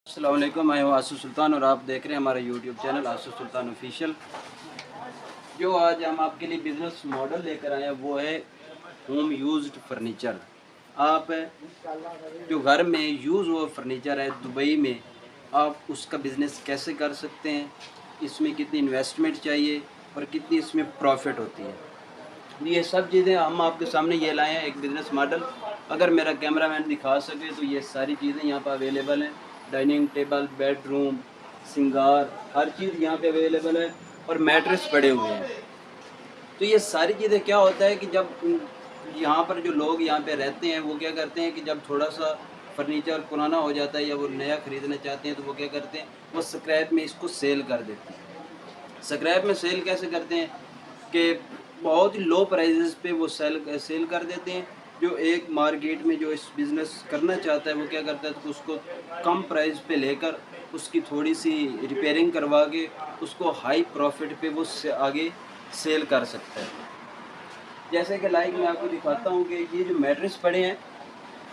अस्सलाम वालेकुम, मैं हूँ आसिफ सुल्तान और आप देख रहे हैं हमारा यूट्यूब चैनल आसिफ सुल्तान ऑफिशियल। जो आज हम आपके लिए बिज़नेस मॉडल लेकर आए हैं वो है होम यूज्ड फर्नीचर। आप जो घर में यूज़ हुआ फर्नीचर है दुबई में, आप उसका बिज़नेस कैसे कर सकते हैं, इसमें कितनी इन्वेस्टमेंट चाहिए और कितनी इसमें प्रॉफिट होती है, ये सब चीज़ें हम आपके सामने ये लाए हैं एक बिज़नेस मॉडल। अगर मेरा कैमरामैन दिखा सके तो ये सारी चीज़ें यहाँ पर अवेलेबल हैं। डाइनिंग टेबल, बेडरूम, सिंगार, हर चीज़ यहाँ पे अवेलेबल है और मैट्रेस पड़े हुए हैं। तो ये सारी चीज़ें क्या होता है कि जब यहाँ पर जो लोग यहाँ पे रहते हैं वो क्या करते हैं कि जब थोड़ा सा फर्नीचर पुराना हो जाता है या वो नया ख़रीदना चाहते हैं तो वो क्या करते हैं, वो स्क्रैप में इसको सेल कर देते हैं। स्क्रैप में सेल कैसे करते हैं कि बहुत ही लो प्राइजेस पे वो सेल कर देते हैं। जो एक मार्केट में जो इस बिज़नेस करना चाहता है वो क्या करता है तो उसको कम प्राइस पे लेकर उसकी थोड़ी सी रिपेयरिंग करवा के उसको हाई प्रॉफिट पे वो आगे सेल कर सकता है। जैसे कि लाइक मैं आपको दिखाता हूँ कि ये जो मैट्रेस पड़े हैं,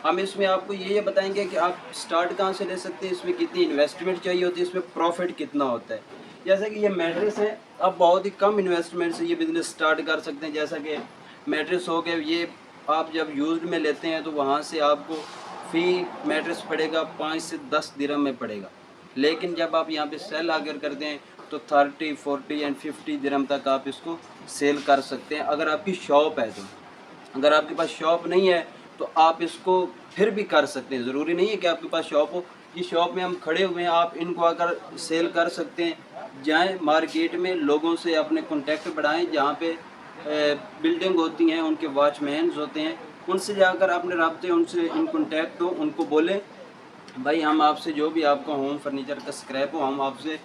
हम इसमें आपको ये बताएंगे कि आप स्टार्ट कहाँ से ले सकते हैं, इसमें कितनी इन्वेस्टमेंट चाहिए होती है, इसमें प्रॉफिट कितना होता है। जैसे कि ये मैट्रेस है, आप बहुत ही कम इन्वेस्टमेंट से ये बिज़नेस स्टार्ट कर सकते हैं। जैसा कि मैट्रेस हो गए, ये आप जब यूज्ड में लेते हैं तो वहाँ से आपको फ़ी मैट्रेस पड़ेगा 5 से 10 दिरहम में पड़ेगा, लेकिन जब आप यहाँ पे सेल आकर करते हैं तो 30, 40 एंड 50 दिरहम तक आप इसको सेल कर सकते हैं अगर आपकी शॉप है तो। अगर आपके पास शॉप नहीं है तो आप इसको फिर भी कर सकते हैं, ज़रूरी नहीं है कि आपके पास शॉप हो। ये शॉप में हम खड़े हुए हैं, आप इनको आकर सेल कर सकते हैं। जाएं मार्केट में, लोगों से अपने कॉन्टैक्ट बढ़ाएं, जहाँ पे बिल्डिंग होती हैं उनके वॉचमैन्स होते हैं, उनसे जाकर अपने राब्ते उनसे इन कॉन्टैक्ट हो, उनको बोलें भाई हम आपसे जो भी आपका होम फर्नीचर का स्क्रैप हो हम आपसे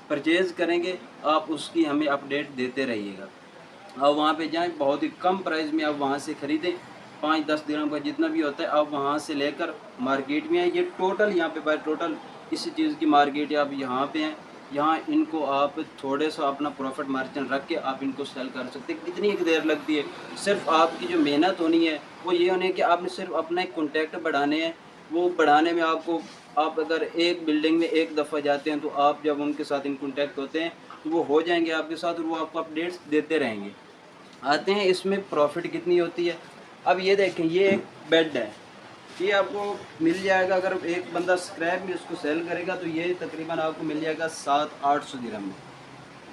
परचेज़ करेंगे, आप उसकी हमें अपडेट देते रहिएगा। आप वहाँ पे जाएँ, बहुत ही कम प्राइस में आप वहाँ से ख़रीदें, 5-10 दिनों का जितना भी होता है आप वहाँ से लेकर मार्केट में आएँ। ये टोटल यहाँ पे बाय टोटल इसी चीज़ की मार्केट है। आप यहाँ पे हैं, यहाँ इनको आप थोड़े सा अपना प्रॉफिट मार्जिन रख के आप इनको सेल कर सकते हैं। कितनी एक देर लगती है, सिर्फ आपकी जो मेहनत होनी है वो ये होनी है कि आपने सिर्फ अपना एक कॉन्टैक्ट बढ़ाने हैं। वो बढ़ाने में आपको, आप अगर एक बिल्डिंग में एक दफ़ा जाते हैं तो आप जब उनके साथ इन कॉन्टैक्ट होते हैं तो वो हो जाएंगे आपके साथ और वो आपको अपडेट्स देते रहेंगे। आते हैं इसमें प्रॉफिट कितनी होती है। अब ये देखें, ये एक बेड है, ये आपको मिल जाएगा, अगर एक बंदा स्क्रैप में इसको सेल करेगा तो ये तकरीबन आपको मिल जाएगा 700-800 दिरहम में,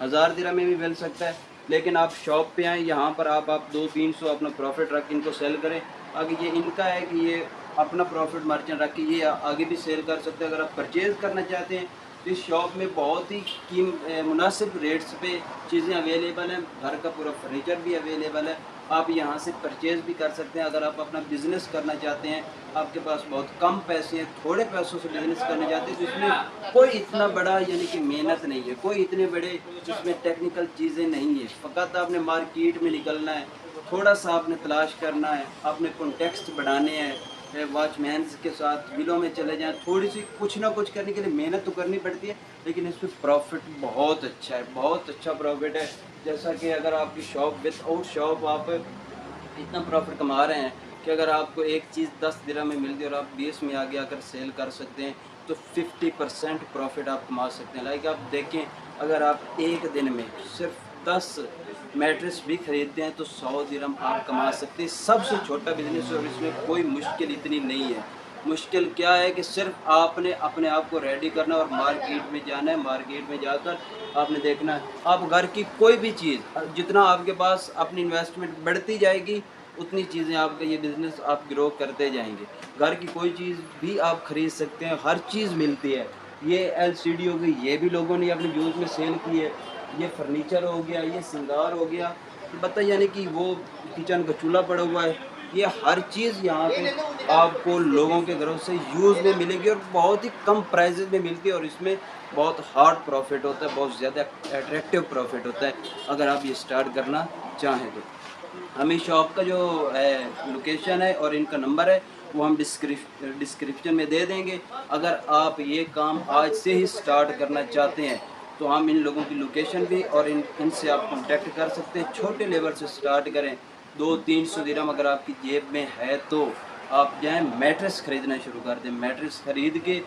1000 दिरहम में भी मिल सकता है। लेकिन आप शॉप पे आएँ, यहाँ पर आप 200-300 अपना प्रॉफिट रख के इनको सेल करें। आगे ये इनका है कि ये अपना प्रॉफिट मार्जिन रख के ये आगे भी सेल कर सकते हैं। अगर आप परचेज़ करना चाहते हैं तो इस शॉप में बहुत ही मुनासिब रेट्स पे चीज़ें अवेलेबल हैं, घर का पूरा फर्नीचर भी अवेलेबल है, आप यहाँ से परचेज़ भी कर सकते हैं। अगर आप अपना बिज़नेस करना चाहते हैं, आपके पास बहुत कम पैसे हैं, थोड़े पैसों से बिज़नेस करना चाहते हैं तो इसमें कोई इतना बड़ा यानी कि मेहनत नहीं है, कोई इतने बड़े इसमें टेक्निकल चीज़ें नहीं है। फ़कत आपने मार्केट में निकलना है, थोड़ा सा आपने तलाश करना है, अपने कॉन्टेक्ट्स बढ़ाने हैं, वॉचमैन्स के साथ बिलों में चले जाएँ, थोड़ी सी कुछ ना कुछ करने के लिए मेहनत तो करनी पड़ती है, लेकिन इसमें प्रॉफिट बहुत अच्छा है, बहुत अच्छा प्रॉफिट है। जैसा कि अगर आपकी शॉप विदाउट शॉप आप इतना प्रॉफिट कमा रहे हैं कि अगर आपको एक चीज़ 10 दिरहम में मिलती है और आप 20 में आगे आकर सेल कर सकते हैं तो 50% प्रॉफिट आप कमा सकते हैं। लाइक आप देखें, अगर आप एक दिन में सिर्फ 10 मैट्रेस भी खरीदते हैं तो 100 दिरहम आप कमा सकते हैं। सबसे छोटा बिजनेस है और इसमें कोई मुश्किल इतनी नहीं है। मुश्किल क्या है कि सिर्फ आपने अपने आप को रेडी करना और मार्केट में जाना है। मार्केट में जाकर आपने देखना है, आप घर की कोई भी चीज़, जितना आपके पास अपनी इन्वेस्टमेंट बढ़ती जाएगी उतनी चीज़ें आपका ये बिज़नेस आप ग्रो करते जाएंगे। घर की कोई चीज़ भी आप खरीद सकते हैं, हर चीज़ मिलती है। ये एलसीडी हो गई, ये भी लोगों ने अपने यूज़ में सेल की है। ये फर्नीचर हो गया, ये सिंगार हो गया, बता यानी कि वो किचन का चूल्हा पड़ा हुआ है, ये हर चीज़ यहाँ पे आपको लोगों के घरों से यूज़ में मिलेगी और बहुत ही कम प्राइसेस में मिलती है और इसमें बहुत हार्ड प्रॉफिट होता है, बहुत ज़्यादा अट्रैक्टिव प्रॉफिट होता है अगर आप ये स्टार्ट करना चाहें तो। हमें शॉप का जो है लोकेशन है और इनका नंबर है वो हम डिस्क्रिप्शन में दे देंगे। अगर आप ये काम आज से ही स्टार्ट करना चाहते हैं तो हम इन लोगों की लोकेशन भी और इनसे आप कांटेक्ट कर सकते हैं। छोटे लेवल से स्टार्ट करें, 200-300 दिरहम अगर आपकी जेब में है तो आप जाएँ मैट्रेस ख़रीदना शुरू कर दें। मैट्रेस ख़रीद के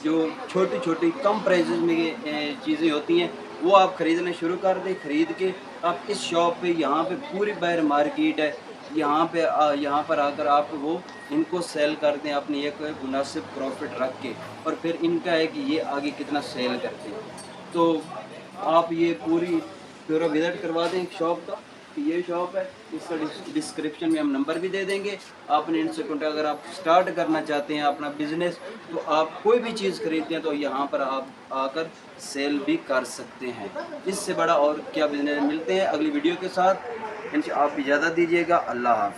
जो छोटी छोटी कम प्राइजेज़ में चीज़ें होती हैं वो आप ख़रीदना शुरू कर दें। ख़रीद के आप इस शॉप पे, यहाँ पे पूरी बाहर मार्केट है, यहाँ पर आकर आप वो इनको सेल कर दें अपनी एक मुनासिब प्रॉफिट रख के, और फिर इनका है कि ये आगे कितना सेल करते हैं। तो आप ये पूरा विज़िट करवा दें शॉप का कि ये शॉप है। इसका डिस्क्रिप्शन में हम नंबर भी दे देंगे। आपने इनसे कॉन्टैक्ट, अगर आप स्टार्ट करना चाहते हैं अपना बिज़नेस, तो आप कोई भी चीज़ खरीदते हैं तो यहाँ पर आप आकर सेल भी कर सकते हैं। इससे बड़ा और क्या बिज़नेस। मिलते हैं अगली वीडियो के साथ। आप इजाज़त दीजिएगा। अल्लाह हाफ़िज़।